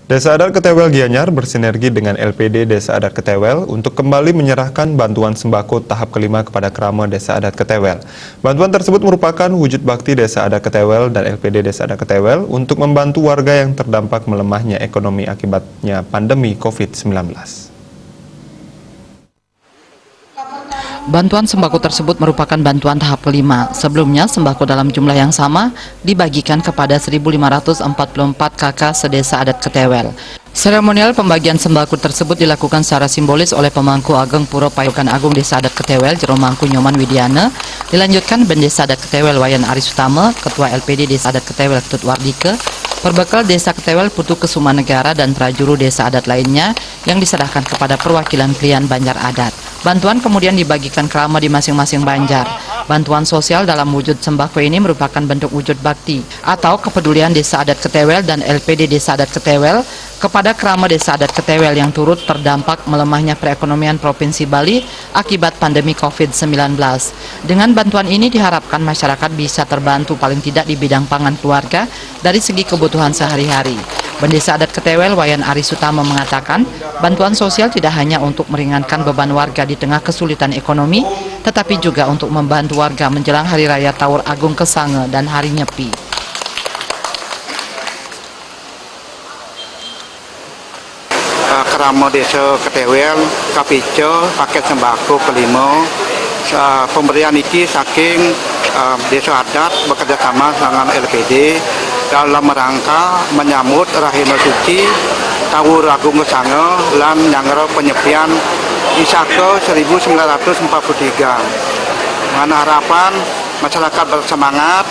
Desa Adat Ketewel Gianyar bersinergi dengan LPD Desa Adat Ketewel untuk kembali menyerahkan bantuan sembako tahap kelima kepada Krama Desa Adat Ketewel. Bantuan tersebut merupakan wujud bakti Desa Adat Ketewel dan LPD Desa Adat Ketewel untuk membantu warga yang terdampak melemahnya ekonomi akibatnya pandemi COVID-19. Bantuan sembako tersebut merupakan bantuan tahap kelima. Sebelumnya, sembako dalam jumlah yang sama dibagikan kepada 1.544 kakak sedesa adat Ketewel. Seremonial pembagian sembako tersebut dilakukan secara simbolis oleh pemangku Ageng Puro Payokan Agung Desa Adat Ketewel, Jero Mangku Nyoman Widiana, dilanjutkan Bendesa Adat Ketewel Wayan Arisutama, Ketua LPD Desa Adat Ketewel Ketut Wardike, Perbekal Desa Ketewel Putu Kesumanegara dan prajuru desa adat lainnya yang diserahkan kepada perwakilan klien Banjar Adat. Bantuan kemudian dibagikan Krama di masing-masing Banjar. Bantuan sosial dalam wujud sembako ini merupakan bentuk wujud bakti atau kepedulian Desa Adat Ketewel dan LPD Desa Adat Ketewel kepada Krama Desa Adat Ketewel yang turut terdampak melemahnya perekonomian Provinsi Bali akibat pandemi COVID-19. Dengan bantuan ini diharapkan masyarakat bisa terbantu paling tidak di bidang pangan keluarga dari segi kebutuhan sehari-hari. Bendesa Adat Ketewel Wayan Arisutama mengatakan, bantuan sosial tidak hanya untuk meringankan beban warga di tengah kesulitan ekonomi, tetapi juga untuk membantu warga menjelang Hari Raya Tawur Agung Kesange dan Hari Nyepi. Krama Desa Ketewel kapico paket sembako kelima. Pemberian ini saking Desa Adat bekerjasama dengan LPD dalam rangka menyambut Rahina Suci Tawur Agung Kesange lan nyangero penyepian Isaka 1943. Dengan harapan masyarakat bersemangat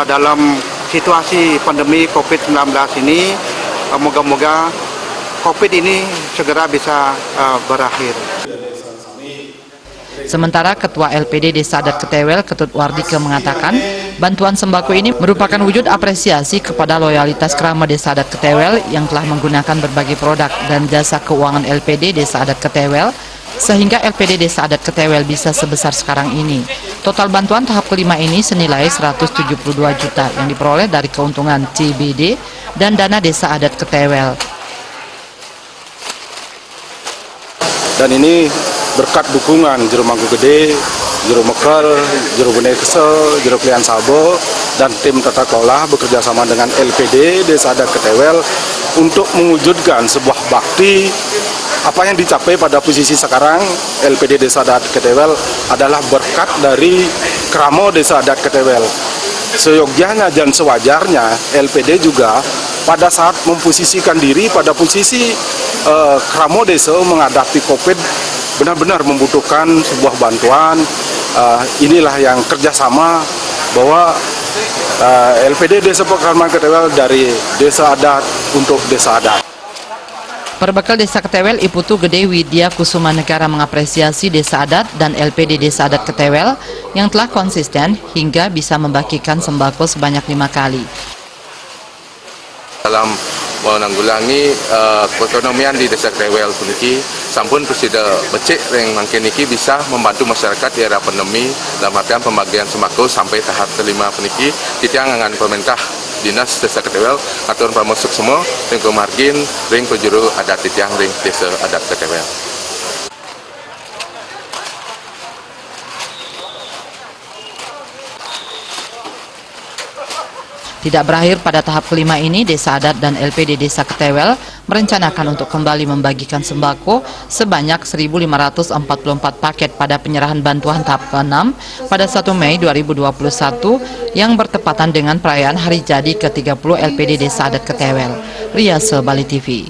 dalam situasi pandemi COVID-19 ini, moga-moga COVID ini segera bisa berakhir. Sementara Ketua LPD Desa Adat Ketewel Ketut Wardike mengatakan, bantuan sembako ini merupakan wujud apresiasi kepada loyalitas Krama Desa Adat Ketewel yang telah menggunakan berbagai produk dan jasa keuangan LPD Desa Adat Ketewel sehingga LPD Desa Adat Ketewel bisa sebesar sekarang ini. Total bantuan tahap kelima ini senilai 172 juta yang diperoleh dari keuntungan CBD dan dana Desa Adat Ketewel. Dan ini berkat dukungan Jero Mangku Gede, Jero Mekel, Jero Bene Kesel, Jero Klian Sabo, dan tim tata kelola bekerja sama dengan LPD Desa Adat Ketewel untuk mewujudkan sebuah bakti. Apa yang dicapai pada posisi sekarang LPD Desa Adat Ketewel adalah berkat dari Krama Desa Adat Ketewel. Seyogyanya dan sewajarnya LPD juga pada saat memposisikan diri pada posisi Krama Desa menghadapi COVID benar-benar membutuhkan sebuah bantuan. Inilah yang kerjasama bahwa LPD Desa Krama Ketewel dari Desa Adat untuk Desa Adat. Perbekal Desa Ketewel Iputu Gede Widya Kusumanegara mengapresiasi Desa Adat dan LPD Desa Adat Ketewel yang telah konsisten hingga bisa membagikan sembako sebanyak 5 kali. Dalam menanggulangi perekonomian di Desa Ketewel puniki, sampun presida becik yang mungkin niki bisa membantu masyarakat di era pandemi dalam artian pembagian sembako sampai tahap kelima puniki. Kita dengan pemerintah Dinas Desa Ketewel atur pramasuk semua ring margin ring penjuru adat titiang ring Desa Adat Ketewel. Tidak berakhir pada tahap kelima ini, Desa Adat dan LPD Desa Ketewel merencanakan untuk kembali membagikan sembako sebanyak 1.544 paket pada penyerahan bantuan tahap ke-6 pada 1 Mei 2021 yang bertepatan dengan perayaan hari jadi ke-30 LPD Desa Adat Ketewel. Riase Bali TV.